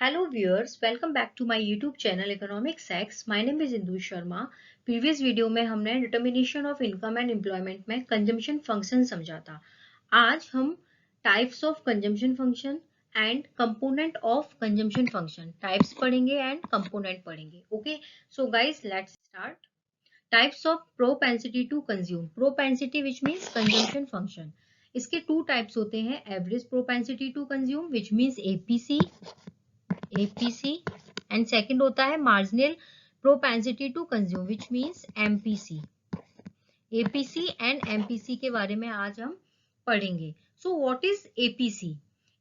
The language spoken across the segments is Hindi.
Hello viewers, welcome back to my YouTube channel Economic Facts. My name is Indu Sharma. Previous video में हमने determination of income and employment में कंजम्पशन फंक्शन समझा था। आज हम types of consumption function and component of consumption function types पढ़ेंगे एंड कंपोनेंट पढ़ेंगे। Okay, so guys let's start. Types of propensity to consume. Propensity which means consumption function. इसके टू टाइप्स होते हैं, average propensity to consume which means APC and second होता है marginal propensity to consume which means MPC. APC and MPC के बारे में आज हम पढ़ेंगे। So what is APC?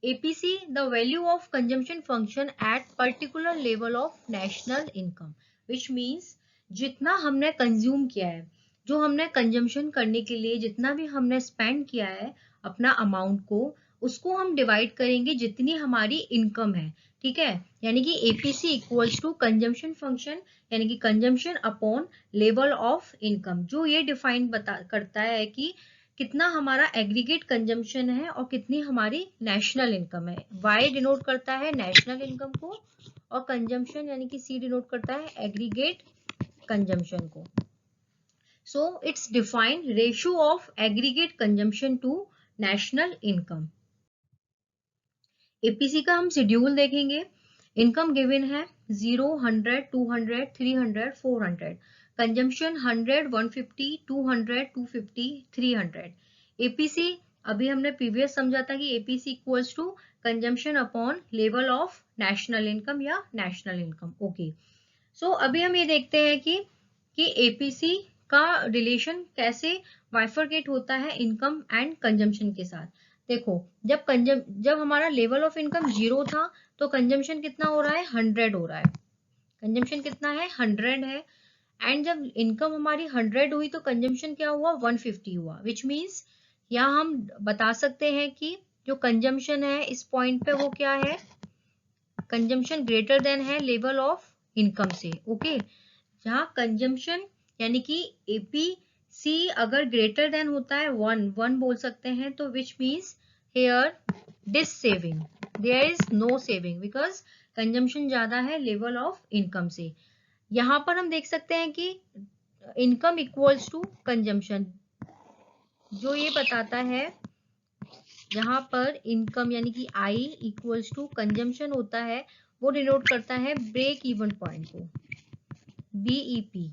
APC the value of consumption function at particular level of national income which means जितना हमने कंज्यूम किया है, जो हमने कंजम्पशन करने के लिए जितना भी हमने स्पेंड किया है अपना अमाउंट को, उसको हम डिवाइड करेंगे जितनी हमारी इनकम है। ठीक है, यानी कि APC equals to consumption function यानी कि consumption upon level of income, जो ये डिफाइन करता है कि कितना हमारा एग्रीगेट कंजम्पशन है और कितनी हमारी नेशनल इनकम है। वाई डिनोट करता है नेशनल इनकम को और कंजम्पशन यानी कि सी डिनोट करता है एग्रीगेट कंजम्पशन को। So it's define ratio of aggregate consumption to national income. APC का हम शेड्यूल देखेंगे। इनकम गिवन है 0, 100, 200, 300, 400। कंजम्पशन 100, 150, 200, 250, 300। एपीसी अभी हमने प्रीवियस समझा था कि APC equals to consumption upon level of national income या नेशनल इनकम। ओके, सो अभी हम ये देखते हैं कि एपीसी का रिलेशन कैसे बाइफरकेट होता है इनकम एंड कंजम्पशन के साथ। देखो, जब हमारा लेवल ऑफ इनकम 0 था तो कंजम्पशन कितना हो रहा है? 100 हो रहा है। कंजम्पशन कितना है? 100 है। एंड जब इनकम हमारी 100 हुई तो कंजम्पशन क्या हुआ? 150 हुआ। विच मीन्स यहाँ हम बता सकते हैं कि जो कंजम्पशन है इस पॉइंट पे वो क्या है? कंजम्पशन ग्रेटर देन है लेवल ऑफ इनकम से। ओके, जहाँ कंजम्पशन यानी कि एपीसी अगर ग्रेटर देन होता है 1 बोल सकते हैं, तो which means here this saving, there is no saving because consumption ज्यादा है लेवल ऑफ इनकम से। यहाँ पर हम देख सकते हैं कि इनकम इक्वल्स टू कंजम्पशन, जो ये बताता है यहाँ पर इनकम यानी कि आई इक्वल्स टू कंजम्पशन होता है, वो डिनोट करता है ब्रेक इवन पॉइंट को, बीईपी।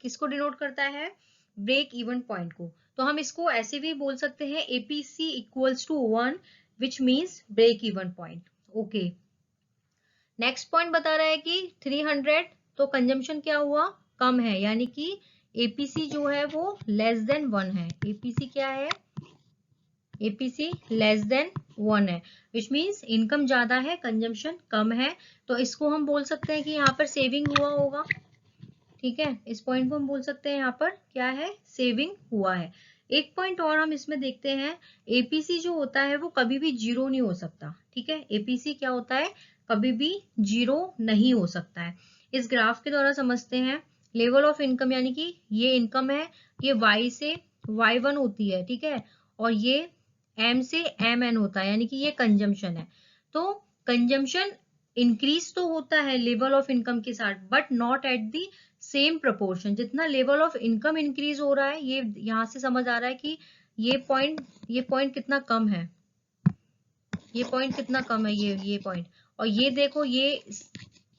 किसको डिनोट करता है? ब्रेक इवन पॉइंट को। तो हम इसको ऐसे भी बोल सकते हैं APC equals to 1 which means break even point. Okay, next point बता रहा है कि 300 तो कंजम्पशन क्या हुआ? कम है, यानी कि एपीसी जो है वो लेस देन 1 है। एपीसी क्या है? एपीसी लेस देन 1 है, विच मीन्स इनकम ज्यादा है कंजम्पशन कम है। तो इसको हम बोल सकते हैं कि यहाँ पर सेविंग हुआ होगा। ठीक है, इस पॉइंट को हम बोल सकते हैं यहाँ पर क्या है? सेविंग हुआ है। एक पॉइंट और हम इसमें देखते हैं, एपीसी जो होता है वो कभी भी जीरो नहीं हो सकता। ठीक है, एपीसी क्या होता है? कभी भी जीरो नहीं हो सकता है। इस ग्राफ के द्वारा समझते हैं। लेवल ऑफ इनकम यानी कि ये इनकम है, ये y से y1 होती है। ठीक है, और ये m से mn होता है, यानी कि ये कंजम्पशन है। तो कंजम्पशन इंक्रीज तो होता है लेवल ऑफ इनकम के साथ, but not at the same proportion. जितना लेवल ऑफ इनकम इंक्रीज हो रहा है, ये यहां से समझ आ रहा है कि ये पॉइंट कितना कम है, ये पॉइंट कितना कम है, ये पॉइंट। और ये देखो, ये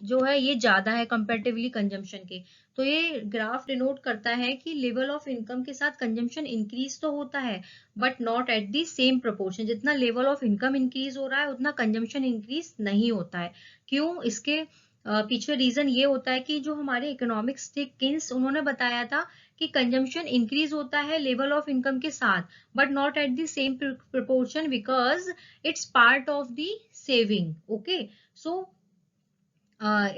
जो है ये ज्यादा है कंपैरेटिवली कंजम्पशन के। तो ये ग्राफ डिनोट करता है कि लेवल ऑफ इनकम के साथ कंजम्पशन इंक्रीज तो होता है but not at the same proportion. जितना लेवल ऑफ इनकम इंक्रीज हो रहा है उतना कंजम्पशन इंक्रीज नहीं होता है। क्यों? इसके पीछे रीजन ये होता है कि जो हमारे इकोनॉमिक्स थे किन्स, उन्होंने बताया था कि कंजम्पशन इंक्रीज होता है लेवल ऑफ इनकम के साथ but not at the same proportion because it's part of the saving. Okay, so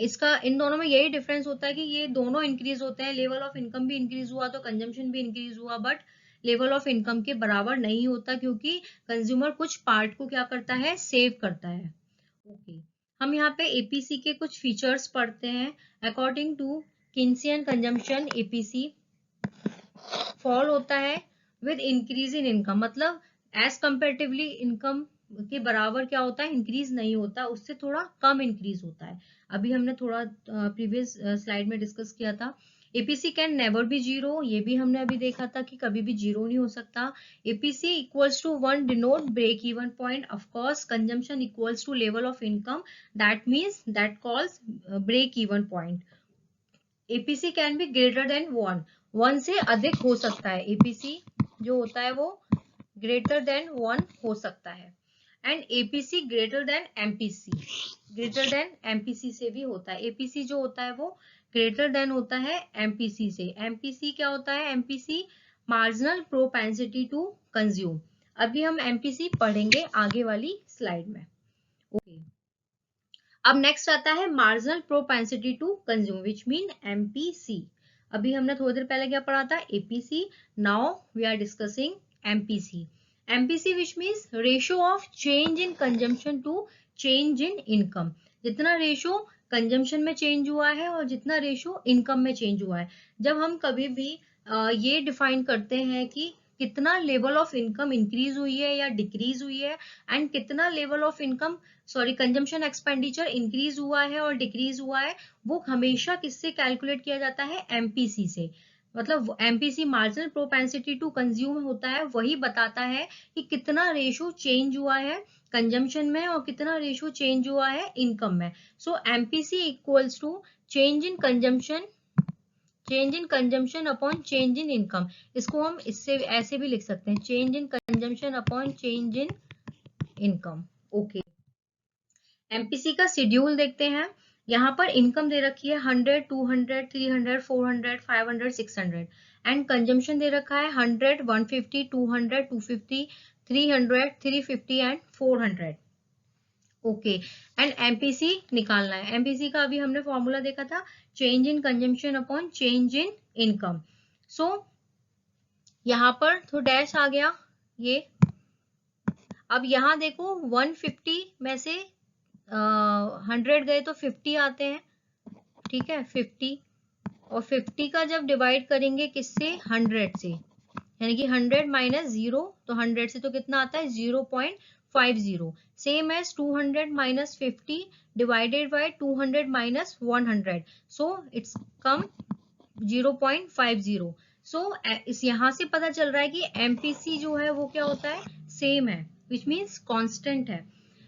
इसका इन दोनों में यही डिफरेंस होता है कि ये दोनों इंक्रीज होते हैं। लेवल ऑफ इनकम भी इंक्रीज हुआ तो कंजम्पशन भी इंक्रीज हुआ, बट लेवल ऑफ इनकम के बराबर नहीं होता क्योंकि कंज्यूमर कुछ पार्ट को क्या करता है? सेव करता है। ओके, हम यहाँ पे एपीसी के कुछ फीचर्स पढ़ते हैं। According to Keynesian consumption, APC fall होता है विद इंक्रीज इन इनकम, मतलब एज कंपेरेटिवली इनकम के बराबर क्या होता है, इंक्रीज नहीं होता, उससे थोड़ा कम इंक्रीज होता है। अभी हमने थोड़ा प्रीवियस स्लाइड में डिस्कस किया था। APC can never be zero, ये भी हमने अभी देखा था कि कभी भी जीरो नहीं हो सकता। APC equals to 1 denote break even point. Of course consumption equals to level of income, that means that calls break even point. APC can be greater than 1, 1 से अधिक हो सकता है। एपीसी जो होता है वो ग्रेटर देन 1 हो सकता है। And APC greater than MPC, greater than MPC से भी होता है। एपीसी जो होता है वो ग्रेटर देन होता है एमपीसी से। एमपीसी क्या होता है, MPC marginal propensity to consume. अभी हम एमपीसी पढ़ेंगे आगे वाली स्लाइड में। ओके, अब नेक्स्ट आता है marginal propensity to consume which mean MPC. अभी हमने थोड़ी देर पहले क्या पढ़ा था, APC. Now we are discussing MPC. MPC which means ratio of change in consumption to change in income. जितना रेशियो कंजम्पशन में चेंज हुआ है और जितना रेशियो इनकम में चेंज हुआ है। जब हम कभी भी ये डिफाइन करते हैं कि कितना लेवल ऑफ इनकम इंक्रीज हुई है या डिक्रीज हुई है, एंड कितना level of income consumption expenditure increase हुआ है और डिक्रीज हुआ है, वो हमेशा किससे कैलकुलेट किया जाता है, एमपीसी से। मतलब MPC marginal propensity to consume होता है, वही बताता है कि कितना रेशो चेंज हुआ है कंजम्पशन में और कितना रेशो चेंज हुआ है इनकम में। So MPC equals to change in consumption, change in consumption upon change in income. इसको हम इससे ऐसे भी लिख सकते हैं, change in consumption upon change in income. Okay, MPC का शेड्यूल देखते हैं। यहाँ पर इनकम दे रखी है 100, 200, 300, 400, 500, 600 एंड कंजम्पशन दे रखा है 100, 150, 200, 250, 300, 350 एंड 400। ओके, एंड एमपीसी निकालना है। एमपीसी का अभी हमने फॉर्मूला देखा था, change in consumption upon change in income. So यहाँ पर तो डैश आ गया ये। अब यहाँ देखो 150 में से 100 गए तो 50 आते हैं, ठीक है 50, और 50 का जब डिवाइड करेंगे किससे, 100 से, यानी कि 100 माइनस 0, तो 100 से तो कितना आता है 0.50। Same as 200 minus 50 divided by 200 minus 100, so it's come 0.50। So इस यहाँ से पता चल रहा है कि एमपीसी जो है वो क्या होता है, सेम है, विच मीन्स कांस्टेंट है।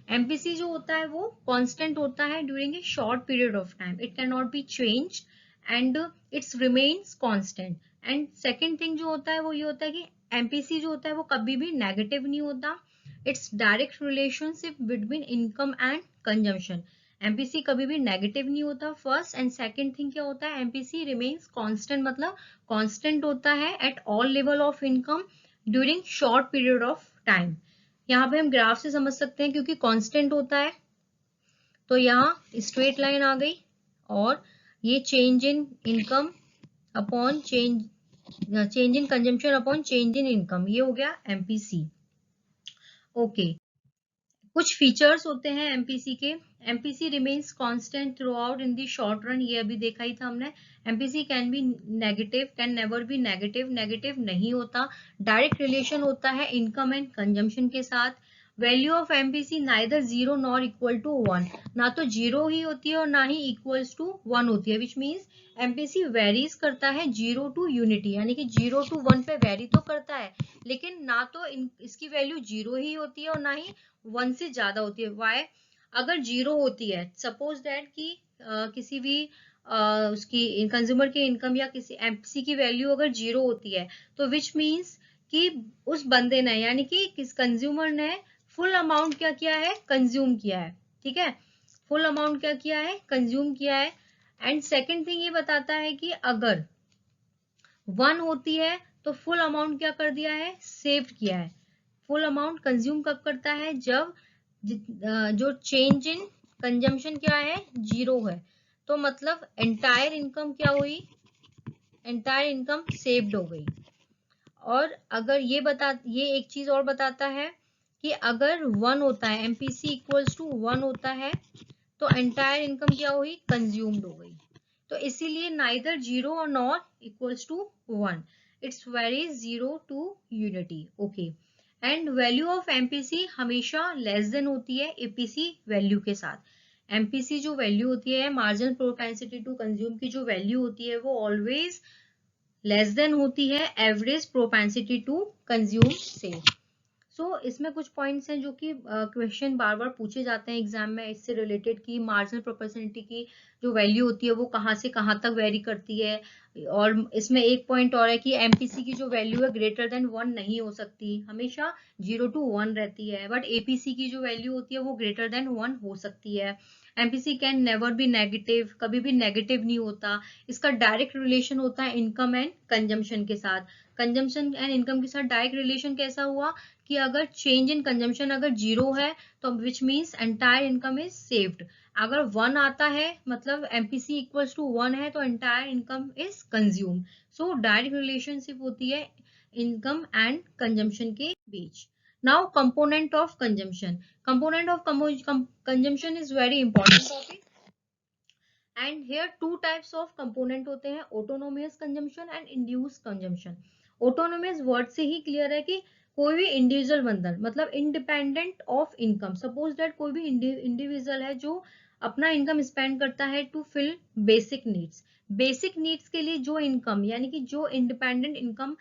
एमपीसी जो होता है वो कांस्टेंट होता है during a short period of time, it can not be change and it's remains constant. And second thing जो होता है वो ये होता है कि एमपीसी जो होता है वो कभी भी नेगेटिव नहीं होता, it's direct relationship between income and consumption. MPC कभी भी नेगेटिव नहीं होता, फर्स्ट। एंड सेकंड थिंग क्या होता है, एमपीसी रिमेन्स कांस्टेंट, मतलब कांस्टेंट होता है at all level of income during short period of time. यहाँ पे हम ग्राफ से समझ सकते हैं, क्योंकि कांस्टेंट होता है तो यहाँ स्ट्रेट लाइन आ गई, और ये change in income upon change in consumption upon change in income, ये हो गया एमपीसी। ओके, कुछ फीचर्स होते हैं एमपीसी के। MPC remains constant through out in the short run, ये अभी देखा ही था हमने। MPC can be negative, can never be negative, negative नहीं होता। डायरेक्ट रिलेशन होता है इनकम एंड कंजम्पशन के साथ। Value of MPC neither zero nor equal to 1, ना तो जीरो ही होती है और ना ही इक्वल्स टू 1 होती है, विच मीन्स एमपीसी वेरीज करता है 0 टू यूनिटी, यानी कि 0 टू 1 पे वेरी तो करता है, लेकिन ना तो इसकी वैल्यू 0 ही होती है और ना ही 1 से ज्यादा होती है। वाई, अगर 0 होती है, सपोज दैट कि किसी भी उसकी कंज्यूमर की इनकम या किसी एमपीसी की वैल्यू अगर 0 होती है, तो विच मीन्स कि उस बंदे ने, यानी कि किस कंज्यूमर ने फुल अमाउंट क्या किया है, कंज्यूम किया है, ठीक है, फुल अमाउंट क्या किया है, कंज्यूम किया है। एंड सेकेंड थिंग ये बताता है कि अगर 1 होती है तो फुल अमाउंट क्या कर दिया है, सेव किया है। फुल अमाउंट कंज्यूम कब करता है, जब जो चेंज इन कंजम्पशन क्या है, 0 है, तो मतलब एंटायर इनकम क्या हुई, एंटायर इनकम सेव्ड हो गई। और अगर ये एक चीज और बताता है कि अगर 1 होता है, एमपीसी इक्वल्स टू 1 होता है, तो एंटायर इनकम क्या हुई, कंज्यूम्ड हो गई। तो इसीलिए नाइदर 0 और not equals to 1, it's very 0 to unity. Okay, and value of MPC हमेशा लेस देन होती है एपीसी वैल्यू के साथ। एमपीसी जो वैल्यू होती है, मार्जिनल प्रोपेंसिटी टू कंज्यूम की जो वैल्यू होती है, वो ऑलवेज लेस देन होती है एवरेज प्रोपेंसिटी टू कंज्यूम से। इसमें कुछ पॉइंट्स हैं जो कि क्वेश्चन बार बार पूछे जाते हैं एग्जाम में इससे रिलेटेड, की मार्जिनल प्रोपेंसिटी की जो वैल्यू होती है वो कहाँ से कहाँ तक वेरी करती है। और इसमें एक पॉइंट और है कि एमपीसी की जो वैल्यू है ग्रेटर देन 1 नहीं हो सकती, हमेशा 0 to 1 रहती है। बट एपीसी की जो वैल्यू होती है वो ग्रेटर देन 1 हो सकती है। MPC can never be negative, कभी भी नेगेटिव नहीं होता। इसका डायरेक्ट रिलेशन होता है इनकम एंड कंजम्पशन के साथ। कंजम्पशन एंड इनकम के साथ डायरेक्ट रिलेशन कैसा हुआ कि अगर चेंज इन कंजम्पशन अगर 0 है तो which means entire income is saved. अगर 1 आता है मतलब एमपीसी इक्वल्स टू 1 है तो entire income is consume. So direct relationship होती है इनकम एंड कंजम्पशन के बीच। Now component of consumption. Component of consumption is very important topic and here two types of component होते हैं, autonomous consumption and induce consumption. Autonomous word से ही क्लियर है कि कोई भी इंडिविजुअल बंदर, मतलब independent of income. Suppose that कोई भी इंडिविजुअल है जो अपना इनकम स्पेंड करता है to fill basic needs. Basic needs के लिए जो इनकम यानी कि जो इंडिपेंडेंट इनकम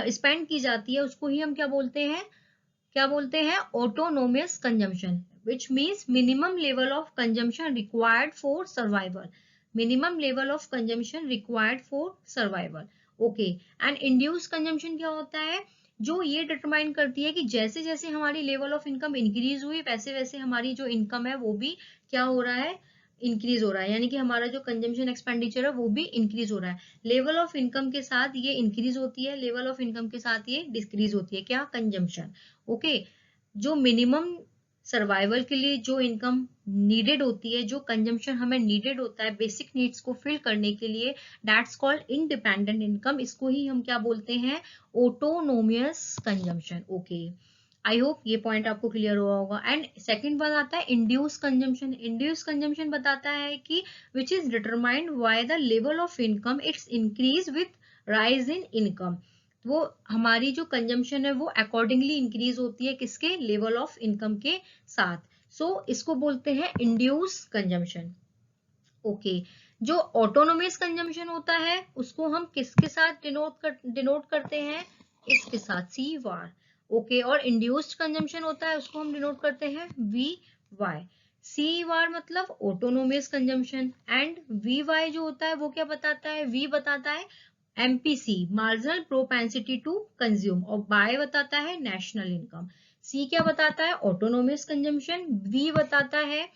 स्पेंड की जाती है उसको ही हम क्या बोलते हैं, autonomous consumption, which means minimum level of consumption required for survival. Minimum level of consumption required for survival. Okay. And induced consumption क्या होता है, जो ये डिटरमाइन करती है कि जैसे जैसे हमारी लेवल ऑफ इनकम इंक्रीज हुई वैसे वैसे हमारी जो इनकम है वो भी क्या हो रहा है, इंक्रीज हो रहा है। यानी कि हमारा जो कंजम्पशन एक्सपेंडिचर है वो भी इंक्रीज हो रहा है। लेवल ऑफ इनकम के साथ ये इंक्रीज होती है, लेवल ऑफ इनकम के साथ ये डिक्रीज होती है, क्या, कंजम्पशन। ओके। जो मिनिमम सर्वाइवल के लिए जो इनकम नीडेड होती है, जो कंजम्पशन हमें नीडेड होता है बेसिक नीड्स को फिल करने के लिए, दैट्स कॉल्ड इंडिपेंडेंट इनकम। इसको ही हम क्या बोलते हैं, autonomous consumption. Okay, I hope ये पॉइंट आपको क्लियर हुआ होगा। एंड सेकंड बात आता है इंड्यूस कंजम्पशन। इंड्यूस कंजम्पशन बताता है कि which is determined why the level of income it's increase with rise in income. वो हमारी जो कंजम्पशन है वो अकॉर्डिंगली इंक्रीज होती है किसके, लेवल ऑफ इनकम के साथ। इसको बोलते हैं इंड्यूस कंजम्पशन। ओके। जो ऑटोनोमियस कंजम्पशन होता है उसको हम किसके साथ डिनोट करते हैं, इसके साथ, सी वार। ओके। और इंड्यूस्ड कंजम्पशन होता है उसको हम डिनोट करते हैं वी वाई। सी वार मतलब autonomous consumption and we Y जो होता है वो क्या बताता है, वी बताता है MPC, marginal propensity to consume, और बाय बताता है नेशनल इनकम। सी क्या बताता है, ऑटोनोमियस कंजम्पशन, वी बताता है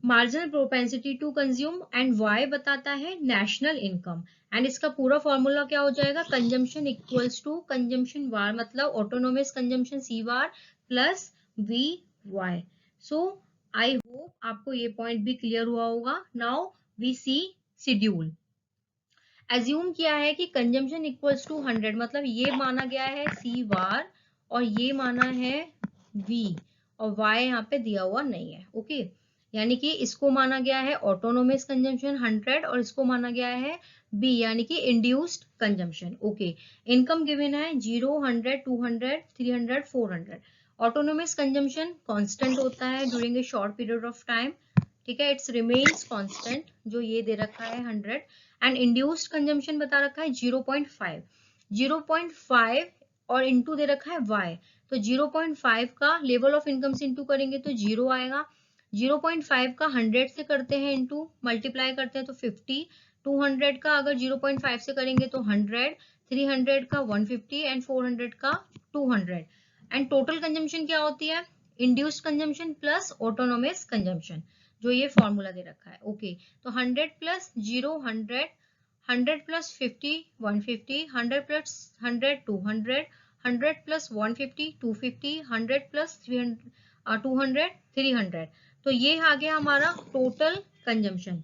marginal propensity to consume and Y बताता है नेशनल इनकम। एंड इसका पूरा फॉर्मूला क्या हो जाएगा, consumption equals to consumption bar मतलब autonomous consumption c bar plus v Y. So I hope आपको ये पॉइंट भी क्लियर हुआ होगा। Now we see schedule. Assume किया है कि कंजम्पशन इक्वल्स टू 100, मतलब ये माना गया है सी वार और ये माना है वी, और वाई यहाँ पे दिया हुआ नहीं है। ओके, यानी कि इसको माना गया है ऑटोनोमियस कंजम्पशन 100 और इसको माना गया है बी यानी कि induced consumption. Okay, income given है 0, 100, 200, 300, 400। ऑटोनोमियस कंजम्पशन कांस्टेंट होता है during a short period of time, ठीक है, इट्स रिमेन्स कांस्टेंट, जो ये दे रखा है 100। एंड इंड्यूस्ड कंजम्पशन बता रखा है 0.5, 0.5 और इंटू दे रखा है y। तो 0.5 का लेवल ऑफ इनकम से इंटू करेंगे तो 0 आएगा, 0.5 का 100 से करते हैं इंटू मल्टीप्लाई करते हैं तो 50, 200 का अगर 0.5 से करेंगे तो 100, 300 का 150 एंड 400 का 200। एंड टोटल कंजम्पशन क्या होती है, इंड्यूस्ड कंजम्पशन प्लस ऑटोनोमियस कंजम्पशन, जो ये फॉर्मूला दे रखा है। ओके, तो 100 plus 0 100, 100 plus 50 150, 100 plus 100 200, 100 plus 150 250, 100 plus 300 200 300। तो ये आ गया हमारा टोटल कंजम्पशन।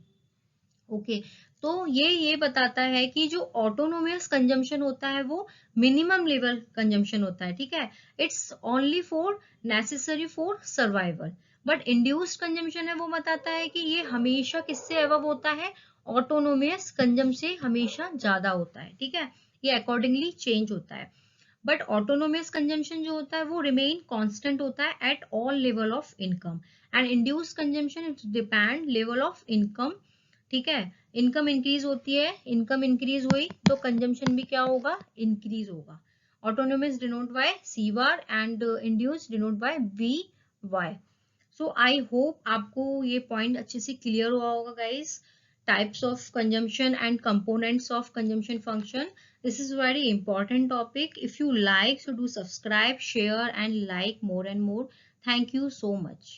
ओके, तो ये बताता है कि जो ऑटोनोमियस कंजम्पशन होता है वो मिनिमम लेवल कंजम्पशन होता है, ठीक है, it's only for necessary for survival. But induced consumption है वो बताता है कि ये हमेशा किससे अबव होता है, ऑटोनोमियस कंजम्पशन से हमेशा ज्यादा होता है, ठीक है, ये अकॉर्डिंगली चेंज होता है। बट ऑटोनोमस कंजम्पशन जो होता है वो रिमेन कांस्टेंट होता है at all level of income, and induce consumption it depend level of income, ठीक है। इनकम इंक्रीज होती है, इनकम इंक्रीज हुई तो कंजम्पशन भी क्या होगा, इंक्रीज होगा। Autonomous denote by C bar and induced denote by B Y. So I hope आपको ये पॉइंट अच्छे से क्लियर हुआ होगा guys, types of consumption and components of consumption function. This is very important topic. If you like, so do subscribe, share and like more and more. Thank you so much.